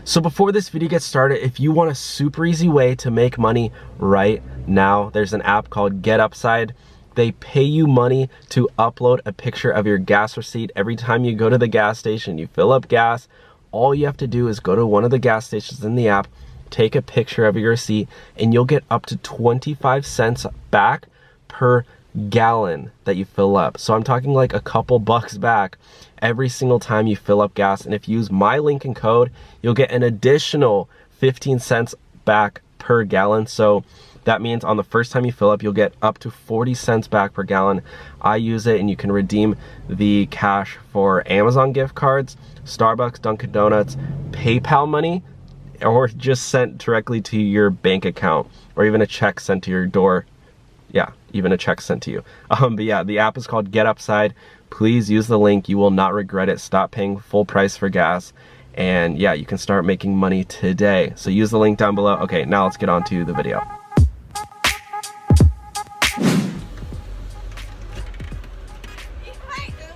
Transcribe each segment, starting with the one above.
So before this video gets started, if you want a super easy way to make money right now, there's an app called Get Upside. They pay you money to upload a picture of your gas receipt every time you go to the gas station, you fill up gas. All you have to do is go to one of the gas stations in the app, take a picture of your receipt, and you'll get up to 25 cents back per gallon that you fill up. So I'm talking like a couple bucks back every single time you fill up gas. And if you use my link and code, you'll get an additional 15 cents back per gallon. So that means on the first time you fill up, you'll get up to 40 cents back per gallon. I use it, and you can redeem the cash for Amazon gift cards, Starbucks, Dunkin' Donuts, PayPal money, or just sent directly to your bank account, or even a check sent to your door. Yeah, even a check sent to you. But yeah, the app is called Get Upside. Please use the link. You will not regret it. Stop paying full price for gas. And yeah, you can start making money today. So use the link down below. Okay, now let's get on to the video.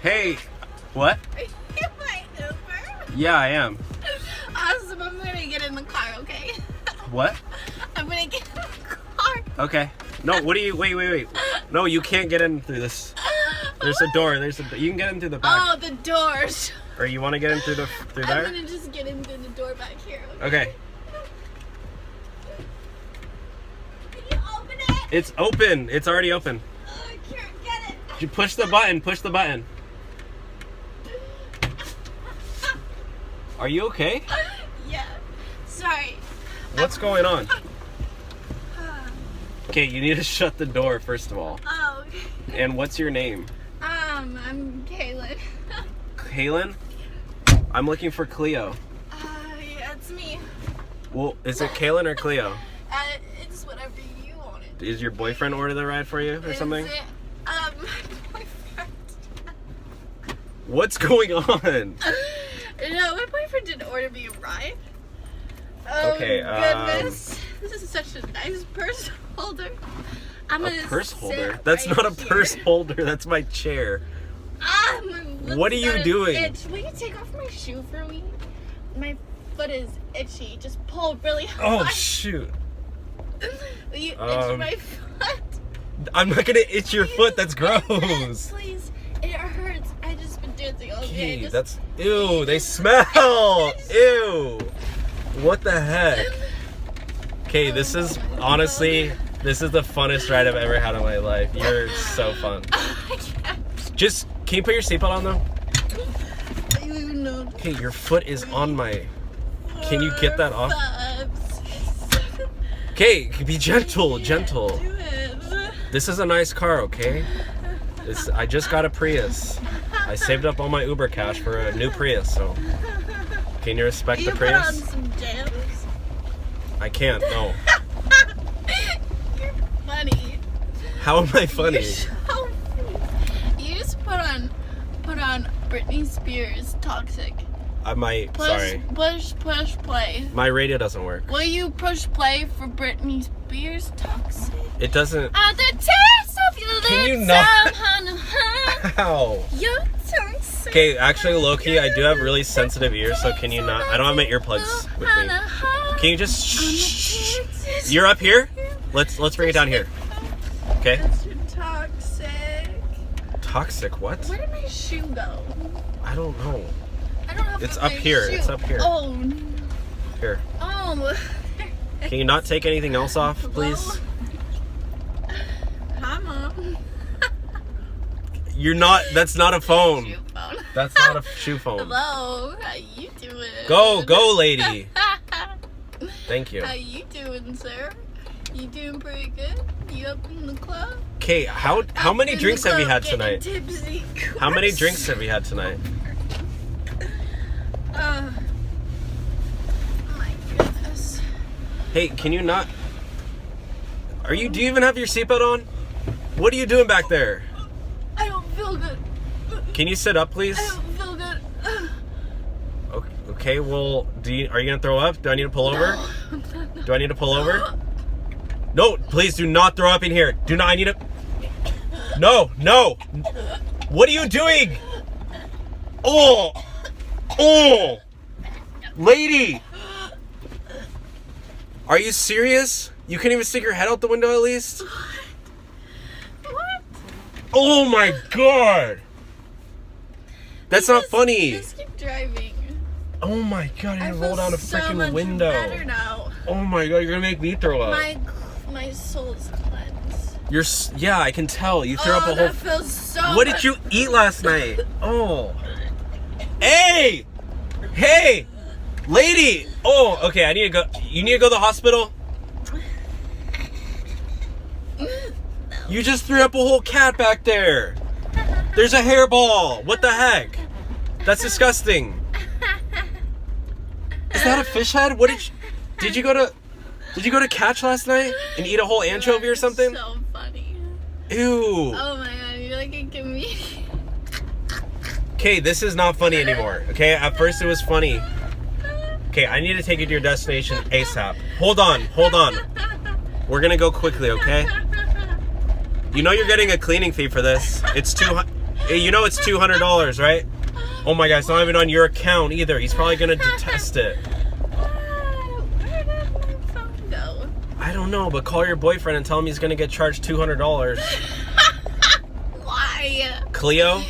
Hey, what? Are you my Uber? Yeah, I am. Awesome, I'm gonna get in the car, okay? What? I'm gonna get in the car. Okay. No, what do you, wait. No, you can't get in through this. There's a door, you can get in through the back. Oh, the doors. Or you want to get in through there? I'm gonna just get in through the door back here. Okay. Can you open it? It's open. It's already open. Oh, I can't get it. You push the button. Push the button. Are you okay? Yeah. Sorry. What's going on? Okay, you need to shut the door first of all. Oh, okay. And what's your name? I'm Kaylin. Kaylin? I'm looking for Cleo. Yeah, it's me. Well, is it Kaylin or Cleo? It's whatever you want it. Is your boyfriend order the ride for you or something? Is it, my boyfriend. What's going on? No, my boyfriend didn't order me a ride. Oh, Okay, goodness. This is such a nice purse holder. I'm A gonna purse sit holder? That's right not a here. purse holder. That's my chair. My foot's What are you starting to doing? itch. Will you take off my shoe for me? My foot is itchy. Just pull really Oh, hard. shoot. Will you itch my foot? I'm not gonna itch your foot. That's gross. Please. It hurts. I just been dancing all day. Okay, that's ew. They smell. Ew. What the heck? Okay, this is honestly, this is the funnest ride I've ever had in my life. You're so fun. I can't. Just, can you put your seatbelt on though? I don't even know. Okay, your foot is on my. Can you get that off? Okay, be gentle, gentle. Do it. This is a nice car, okay? I just got a Prius. I saved up all my Uber cash for a new Prius, so. Can you respect the Put Prius? on some jams. I can't, no. You're funny. How am I funny? You're so funny. You just put on Britney Spears Toxic. I might, Push, sorry. push, play. My radio doesn't work. Will you push play for Britney Spears Toxic? It doesn't. At the taste of your lips. Can you not? Ow. Ow. You're toxic. Okay, actually, low-key, I do have really sensitive ears, so can you not? I don't have my earplugs with me. Can you just shh? You're up here? Let's bring it down here. Okay? That's your toxic. Toxic, what? Where did my shoe go? I don't know. I don't have It's my up here. shoe. It's up here. Oh. Here. Oh. Can you not take anything else off, please? Hi, Mom. You're not, that's not a phone. Shoe phone. That's not a shoe phone. Hello. How you doing? Go, lady. Thank you. How you doing, sir? You doing pretty good? You up in the club? Okay, how many Up in drinks the have you club, had tonight? getting tipsy. How many drinks have you had tonight? Oh my goodness. Hey, can you not? Do you even have your seatbelt on? What are you doing back there? I don't feel good. Can you sit up, please? I don't feel good. Okay, well, are you gonna throw up? Do I need to pull over? Do I need to pull over? No, please do not throw up in here. Do not, I need to. No. What are you doing? Oh, lady. Are you serious? You can't even stick your head out the window at least? What? Oh my god! That's not funny. Just keep driving. Oh my god, I roll down a so freaking much window. Better now. Oh my god, you're gonna make me throw up. My soul's cleansed. Yeah, I can tell. You threw up a whole. That feels so What did you eat last night? Oh. Hey! Hey! Lady! Oh, okay, I need to go. You need to go to the hospital? You just threw up a whole cat back there. There's a hairball. What the heck? That's disgusting. Is that a fish head? What did you go to catch last night and eat a whole anchovy or something? So funny. Ew. Oh my god, you're like a comedian. Okay, this is not funny anymore. Okay, at first it was funny. Okay, I need to take you to your destination ASAP. Hold on. We're gonna go quickly, okay? You know you're getting a cleaning fee for this. You know it's $200, right? Oh my god, it's not even on your account either. He's probably gonna detest it. Where did my phone go? I don't know, but call your boyfriend and tell him he's gonna get charged $200. Why? Cleo?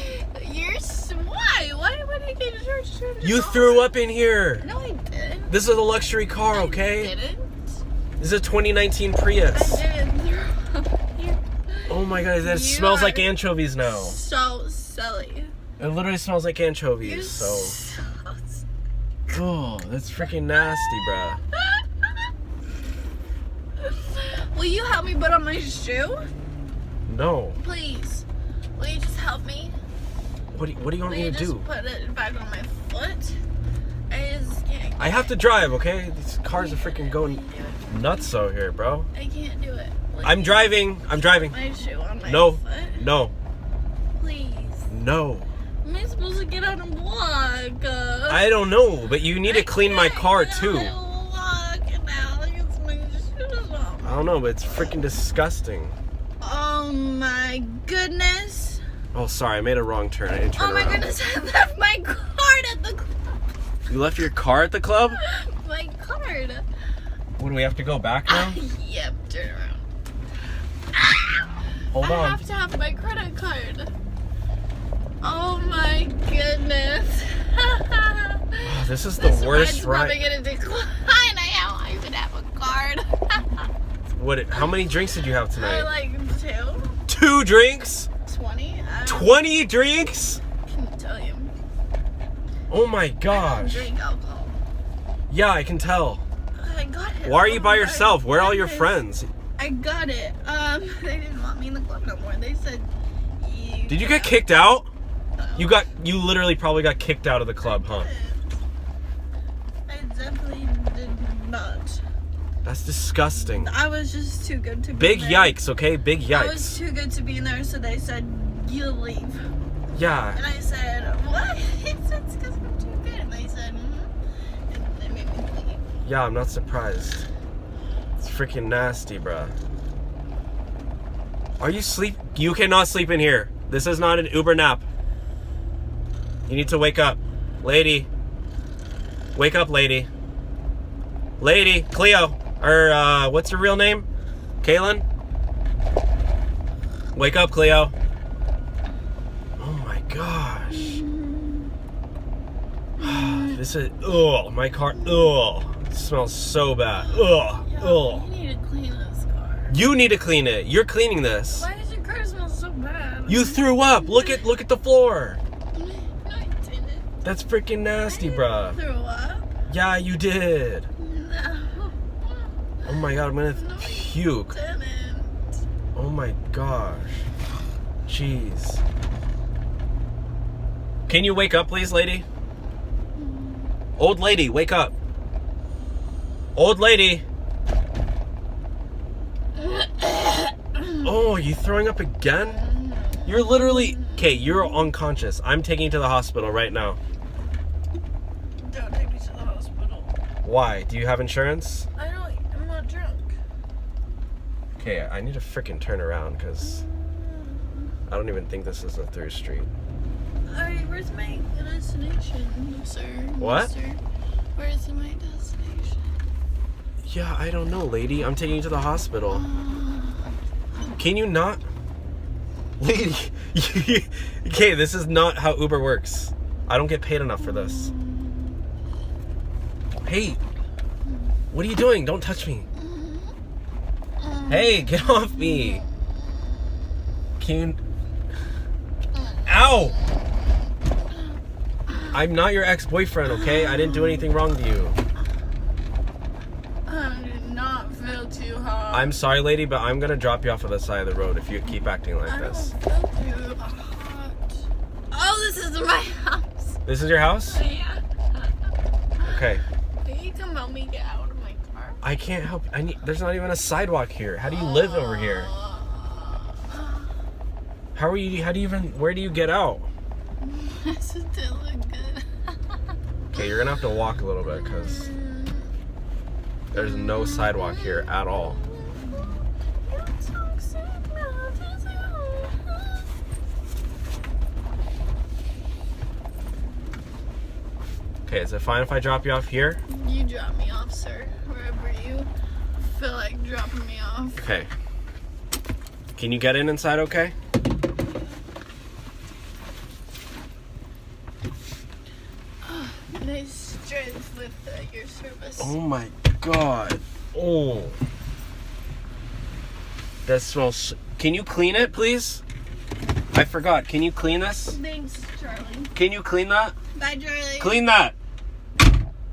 Why would I get charged $200? You threw up in here. No, I didn't. This is a luxury car, okay? I didn't. This is a 2019 Prius. I didn't throw up here. Oh my god, that smells like anchovies now. So silly. It literally smells like anchovies, so. Oh, that's freaking nasty, bruh. Will you help me put on my shoe? No. Please. Will you just help me? What do you want me to do? Just put it back on my foot? I just can't. I have to drive, okay? These cars are freaking going nuts out here, bro. I can't do it. I'm driving. My shoe on my No. foot? No. Please. No. Am I supposed to get out and walk? I don't know, but you need to clean my car too. I don't know, but it's freaking disgusting. Oh my goodness. Oh, sorry, I made a wrong turn. I didn't turn around. Oh my goodness, I left my card at the club. You left your car at the club? My card. What, do we have to go back now? Yep, turn around. Hold on. I have to have my credit card. Oh my goodness. Oh, this is the worst ride. Probably gonna decline. I don't even have a card. How many drinks did you have tonight? Like 2. 2 drinks? 20. 20 drinks? Can tell you. Oh my I don't gosh. drink alcohol. Yeah, I can tell. I got it. Why are you by yourself? Where are all your friends? I got it. They didn't want me in the club no more. They said Did you get kicked out? You literally probably got kicked out of the club, huh? I definitely did not. That's disgusting. I was just too good to be Big there. yikes, okay? Big yikes. I was too good to be in there, so they said, you leave. Yeah. And I said, what? It's because I'm too good. And they said, and they made me leave. Yeah, I'm not surprised. It's freaking nasty, bruh. Are you sleep? You cannot sleep in here. This is not an Uber nap. You need to wake up. Lady. Wake up, lady. Lady. Cleo. Or, what's her real name? Kaylin? Wake up, Cleo. Oh my gosh. This is, my car, it smells so bad. You need to clean this car. You need to clean it. You're cleaning this. Why does your car smell so bad? You threw up. Look at the floor. No, I didn't. That's freaking nasty, bruh. Threw up? Yeah, you did. No. Oh my god, I'm gonna puke. Didn't. Oh my gosh. Jeez. Can you wake up, please, lady? Old lady, wake up. Old lady. Oh, are you throwing up again? You're literally... Okay, you're unconscious. I'm taking you to the hospital right now. Don't take me to the hospital. Why? Do you have insurance? I'm not drunk. Okay, I need to freaking turn around because I don't even think this is a through street. Alright, where's my destination, sir? What? Mister? Where is my destination? Yeah, I don't know, lady. I'm taking you to the hospital. Can you not? Lady, okay, this is not how Uber works. I don't get paid enough for this. Hey, what are you doing? Don't touch me. Hey, get off me. Can you... Ow! I'm not your ex-boyfriend, okay? I didn't do anything wrong to you. I did not feel too hot. I'm sorry, lady, but I'm gonna drop you off of the side of the road if you keep acting like this. I don't feel too hot. Oh, this is my house. This is your house? Yeah. Okay. Can you come help me get out of my car? I can't help you. There's not even a sidewalk here. How do you live over here? Where do you get out? This didn't look good. Okay, you're gonna have to walk a little bit because there's no sidewalk here at all. Okay, is it fine if I drop you off here? You drop me off, sir. Wherever you feel like dropping me off. Okay. Can you get in inside okay? Nice strength with your service. Oh my god. Oh. That smells... Can you clean it, please? I forgot. Can you clean this? Thanks, Charlie. Can you clean that? Bye, Charlie. Clean that!